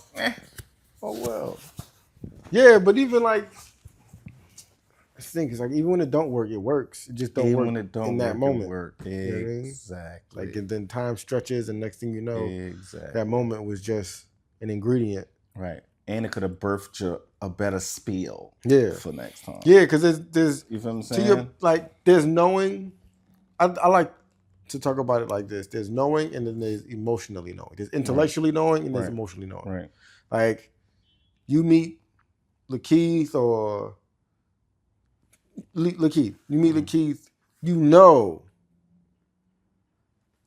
oh well. Yeah, but even like I think it's like even when it don't work, it works. It just don't work when it don't in that moment. Exactly. You know what I mean? Like, and then time stretches, and next thing you know, that moment was just an ingredient. Right. And it could have birthed you a better spiel. For next time. Yeah, because there's you feel what I'm saying? There's knowing. I like to talk about it like this. There's knowing, and then there's emotionally knowing. There's intellectually knowing, and there's emotionally knowing. Right. Like you meet Lakeith or Lakeith. You meet Lakeith. You know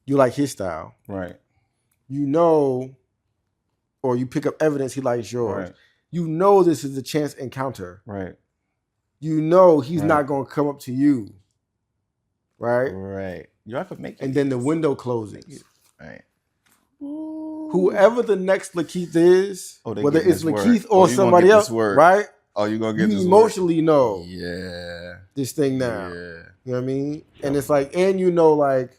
you like his style. Right. You know, or you pick up evidence he likes yours. Right. You know this is a chance encounter. Right. You know he's not going to come up to you. Right? Right. You have to make it. And then the window closes. Right. Whoever the next Lakeith is, whether it's Lakeith or somebody else, right? Oh, you're going to get this emotionally know this thing now. Yeah. You know what I mean? And it's like, and you know, like,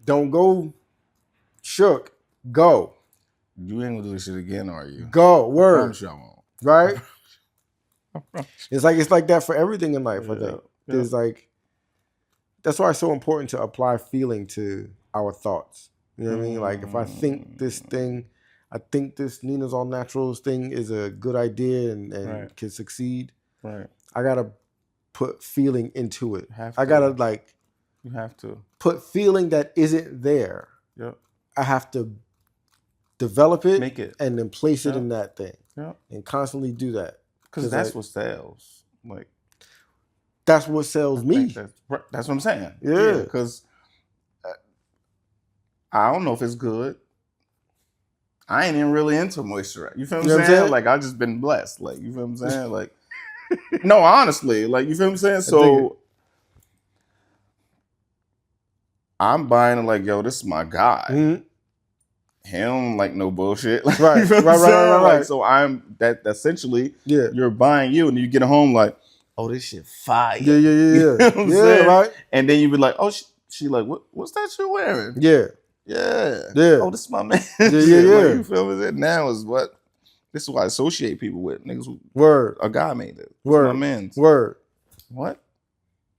don't go shook. Go. You ain't going to do this shit again, are you? Go. Word. I promise you I won't. Right? It's like that for everything in life, I think. There's like, that's why it's so important to apply feeling to our thoughts. You know what I mean? Like, if I think this Nina's All Naturals thing is a good idea and can succeed, I got to put feeling into it. I got to you have to put feeling that isn't there. I have to develop it, make it, and then place it in that thing. And constantly do that. Because that's what sells. Like, that's what sells me. That's what I'm saying. Yeah. Because I don't know if it's good. I ain't even really into moisturizer. You feel what I'm saying? Like, I've just been blessed. Like, you feel what I'm saying? Like, no, honestly. Like, you feel what I'm saying? So, I'm buying it like, yo, this is my guy. Mm-hmm. He don't like no bullshit. Like, right, you feel right. Like, so I'm that essentially. You're buying you, and you get home like, oh, this shit fire. Yeah. You know what I'm saying? Right. And then you be like, oh, she like, what's that you're wearing? Yeah. Oh, this is my man. Yeah. Like, you feel me? Now is what. This is what I associate people with niggas. A guy made it. My man's. What?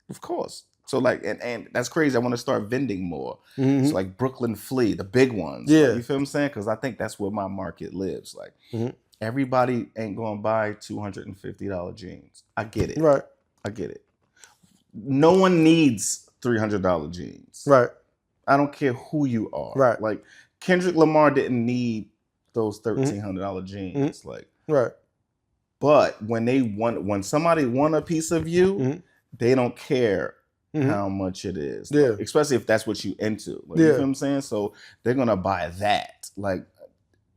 Of course. So like, and that's crazy. I want to start vending more. Mm-hmm. So like Brooklyn Flea, the big ones. Yeah. Like, you feel what I'm saying? Because I think that's where my market lives. Like, everybody ain't going to buy $250 jeans. I get it. Right. I get it. No one needs $300 jeans. Right. I don't care who you are. Right. Like, Kendrick Lamar didn't need those $1,300 jeans. Like, right. But when somebody want a piece of you, they don't care how much it is. Like, especially if that's what you into. Like, you feel what I'm saying? So they're gonna buy that. Like,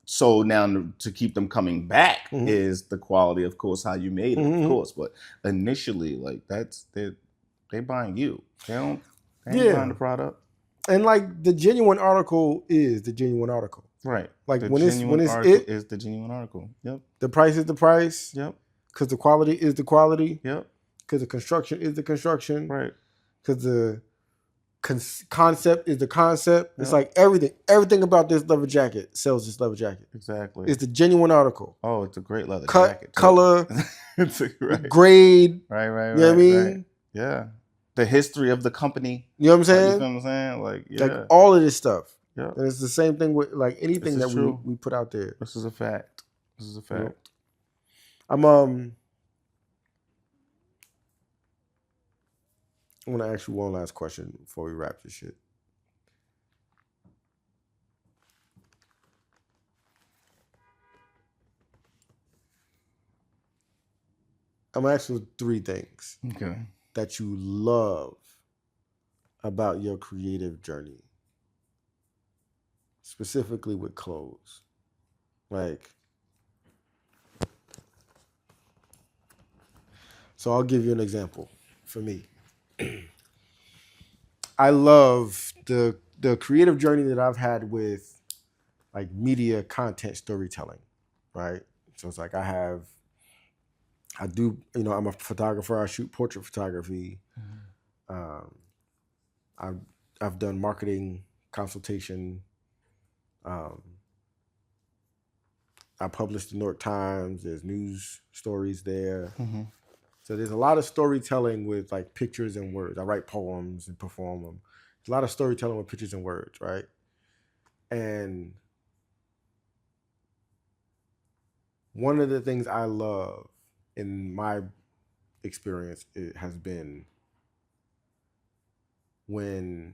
so now to keep them coming back is the quality, of course, how you made it, of course. But initially, like, they buying you. They ain't buying the product. And like, the genuine article is the genuine article. Right. Like, the when it's is the genuine article. Yep. The price is the price. Yep. Because the quality is the quality. Yep. Because the construction is the construction. Right. Because the concept is the concept. Yep. It's like everything about this leather jacket sells this leather jacket. Exactly. It's the genuine article. Oh, it's a great leather jacket. Color, grade. Right. You know what I mean? Right. Yeah. The history of the company. You know what I'm saying? You know what I'm saying? Like, yeah. Like, all of this stuff. Yeah. And it's the same thing with like anything that we put out there. This is a fact. Yep. I'm gonna ask you one last question before we wrap this shit. I'm gonna ask you 3 things that you love about your creative journey, specifically with clothes. Like, so I'll give you an example. For me, I love the creative journey that I've had with like media content storytelling, right? So it's like I do, I'm a photographer. I shoot portrait photography. I've done marketing consultation. I published the New York Times. There's news stories there. So there's a lot of storytelling with like pictures and words. I write poems and perform them. There's a lot of storytelling with pictures and words, right? And one of the things I love in my experience it has been when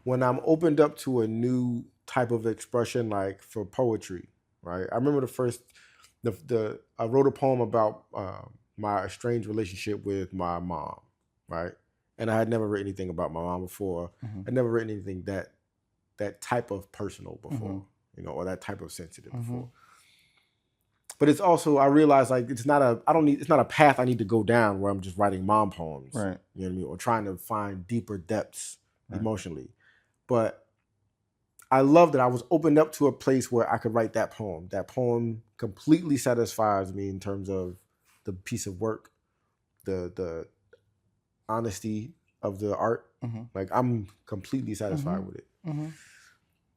I'm opened up to a new type of expression, like for poetry, right? I remember I wrote a poem about my estranged relationship with my mom, right? And I had never written anything about my mom before. I'd never written anything that type of personal before, or that type of sensitive before. But it's also, I realized like it's not a path I need to go down where I'm just writing mom poems, right? You know what I mean, or trying to find deeper depths emotionally. But I love that I was opened up to a place where I could write that poem. That poem completely satisfies me in terms of the piece of work, the honesty of the art. Like I'm completely satisfied with it.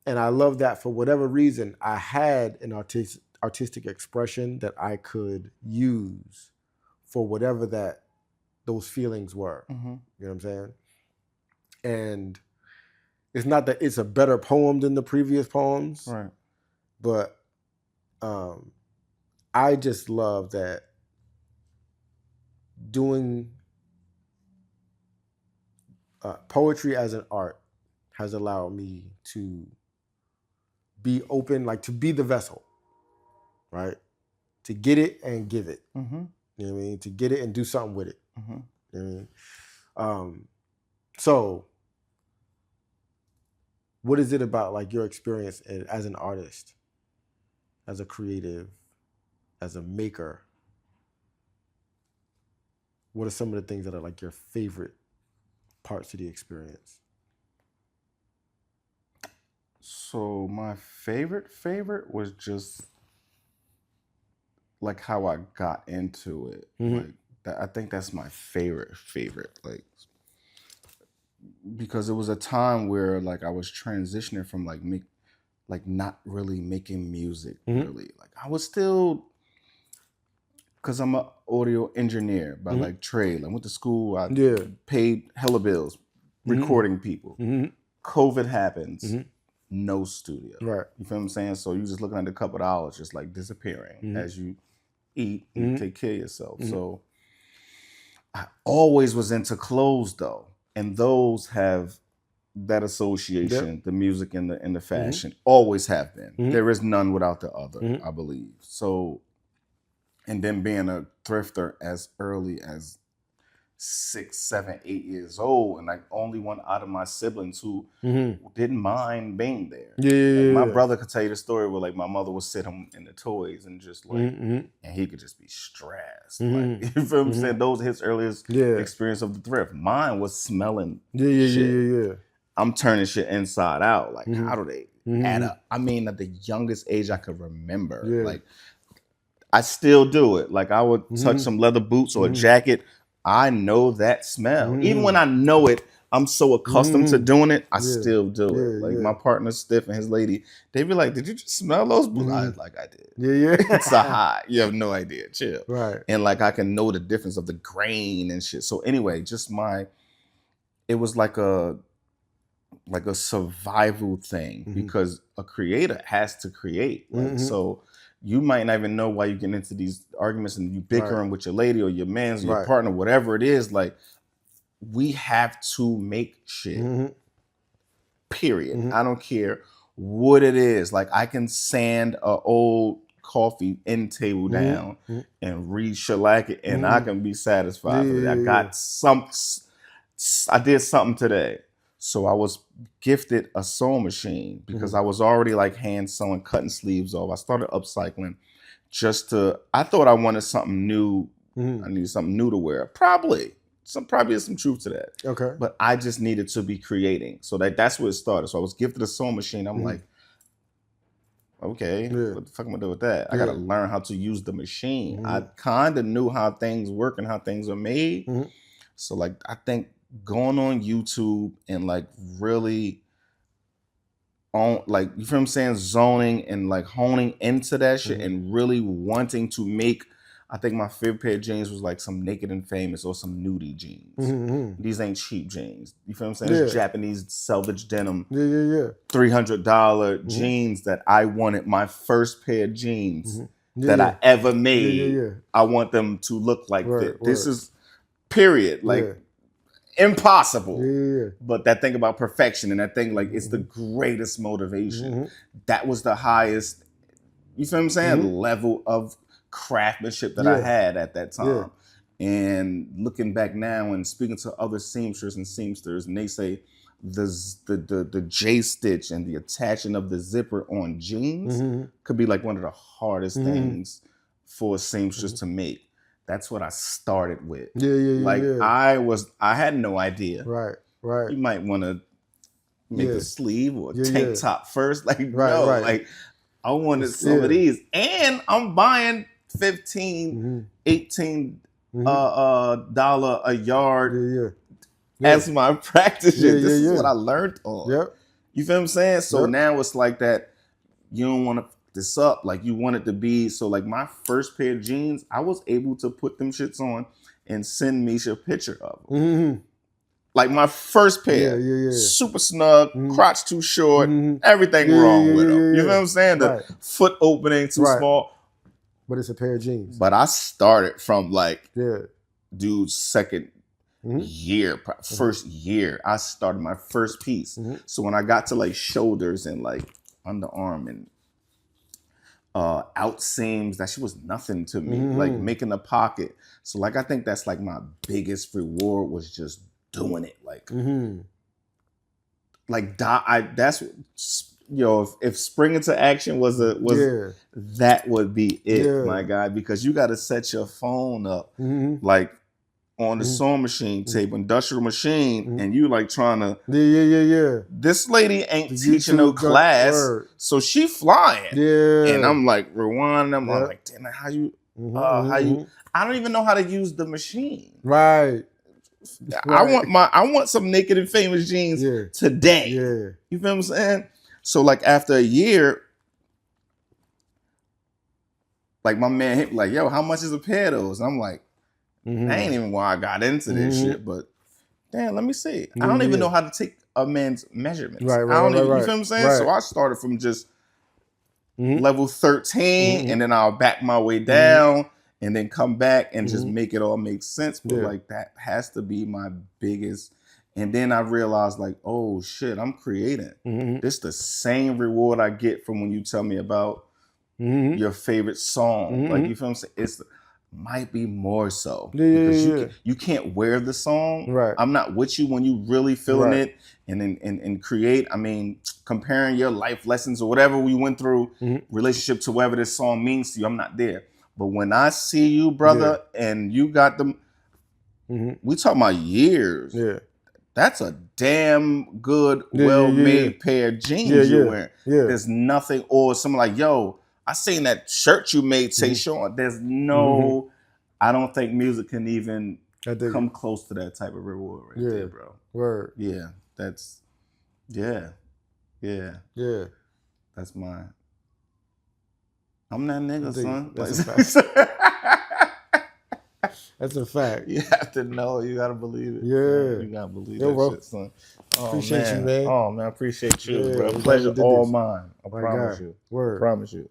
And I love that for whatever reason, I had an artistic expression that I could use for whatever those feelings were. You know what I'm saying? And it's not that it's a better poem than the previous poems, right? But I just love that doing poetry as an art has allowed me to be open, like to be the vessel, right? To get it and give it. You know what I mean? To get it and do something with it. You know what I mean? So what is it about like your experience as an artist, as a creative, as a maker? What are some of the things that are like your favorite parts of the experience? So my favorite was just like how I got into it. Like that, I think that's my favorite. Like, because it was a time where like I was transitioning from like not really making music really. Like I was still, because I'm an audio engineer by like trade. I went to school. I paid hella bills recording people. COVID happens. No studio. Right. You feel what I'm saying? So you just looking at a couple of dollars just like disappearing as you eat and take care of yourself. So I always was into clothes though. And those have that association, the music and the fashion, always have been. There is none without the other, I believe. So, and then being a thrifter as early as 6, 7, 8 years old, and like only one out of my siblings who didn't mind being there. Like my brother could tell you the story where like my mother would sit him in the toys and just like, and he could just be stressed. Like, you feel what I'm saying? Those are his earliest experience of the thrift. Mine was smelling shit. I'm turning shit inside out. Like, how do they add up? I mean, at the youngest age I could remember, like I still do it. Like I would touch some leather boots or a jacket. I know that smell. Even when I know it, I'm so accustomed to doing it, I still do it. Like my partner Stiff and his lady, they be like, "Did you just smell those boots?" I was like, "I did." It's a high. You have no idea. Chill. Right. And like I can know the difference of the grain and shit. So anyway, just it was like a survival thing because a creator has to create. Like so. You might not even know why you get into these arguments and you bickering with your lady or your man's or your partner, whatever it is. Like, we have to make shit. Period. I don't care what it is. Like, I can sand a old coffee end table down and read shellac it, and I can be satisfied with it. I got I did something today. So I was gifted a sewing machine because I was already like hand sewing, cutting sleeves off. I started upcycling I thought I wanted something new. I needed something new to wear. Probably there's some truth to that. Okay. But I just needed to be creating. So that's where it started. So I was gifted a sewing machine. I'm like, okay, what the fuck am I doing with that? I got to learn how to use the machine. I kind of knew how things work and how things are made. So like, I think going on YouTube and like really on, like, you feel what I'm saying, zoning and like honing into that shit and really wanting to make, I think my favorite pair of jeans was like some Naked and Famous or some nudie jeans. These ain't cheap jeans. You feel what I'm saying? It's Japanese selvage denim. $300 jeans that I wanted my first pair of jeans that I ever made. I want them to look like this. This is period. Like impossible. But that thing about perfection and that thing, like, it's the greatest motivation. That was the highest, you feel what I'm saying, level of craftsmanship that I had at that time. And looking back now and speaking to other seamsters and seamsters, and they say the J stitch and the attaching of the zipper on jeans could be like one of the hardest things for seamsters to make. That's what I started with. I had no idea. Right. You might want to make a sleeve or a tank top first. Like, like I wanted some of these. And I'm buying $15, $18 dollar a yard as my practice. This is what I learned on. You feel what I'm saying? So now it's like that. You don't want to this up, like you want it to be. So like my first pair of jeans, I was able to put them shits on and send Misha a picture of them. Like my first pair, super snug, crotch too short, everything wrong with them. You know what I'm saying? The foot opening too small. But it's a pair of jeans. But I started from like, dude's second year, first year, I started my first piece. So when I got to like shoulders and like underarm and out seams, that shit was nothing to me. Like making a pocket. So like, I think that's like my biggest reward was just doing it. Like, that's, if spring into action was that would be it, my guy, because you got to set your phone up like on the sewing machine table, industrial machine, and you like trying to this lady ain't teaching no class, so she flying, and I'm like rewinding. I'm like, damn, how you I don't even know how to use the machine. I want some Naked and Famous jeans today. You feel what I'm saying? So like after a year, like my man hit like, yo, how much is a pair of those? And I'm like, that ain't even why I got into this shit, but damn, let me see. I don't even know how to take a man's measurements. You feel what I'm saying? So I started from just level 13 and then I'll back my way down and then come back and just make it all make sense. But like that has to be my biggest. And then I realized like, oh shit, I'm creating. This the same reward I get from when you tell me about your favorite song. Like, you feel what I'm saying? It's might be more so. Because you can't wear the song. I'm not with you when you really feeling it and create. I mean, comparing your life lessons or whatever we went through, relationship to whatever this song means to you, I'm not there. But when I see you, brother, and you got them, we talking about years. That's a damn good, well-made pair of jeans you're wearing. There's nothing, or someone like, yo, I seen that shirt you made, Tehsuan. There's no, I don't think music can even come close to that type of reward right there, bro. Yeah, that's, that's mine. I'm that nigga, son. That's a fact. That's a fact. You have to know. You gotta believe it. You gotta believe that shit, son. Oh, appreciate you, man. Oh man, I appreciate you, bro. Pleasure all mine. I promise you. Word. Promise you.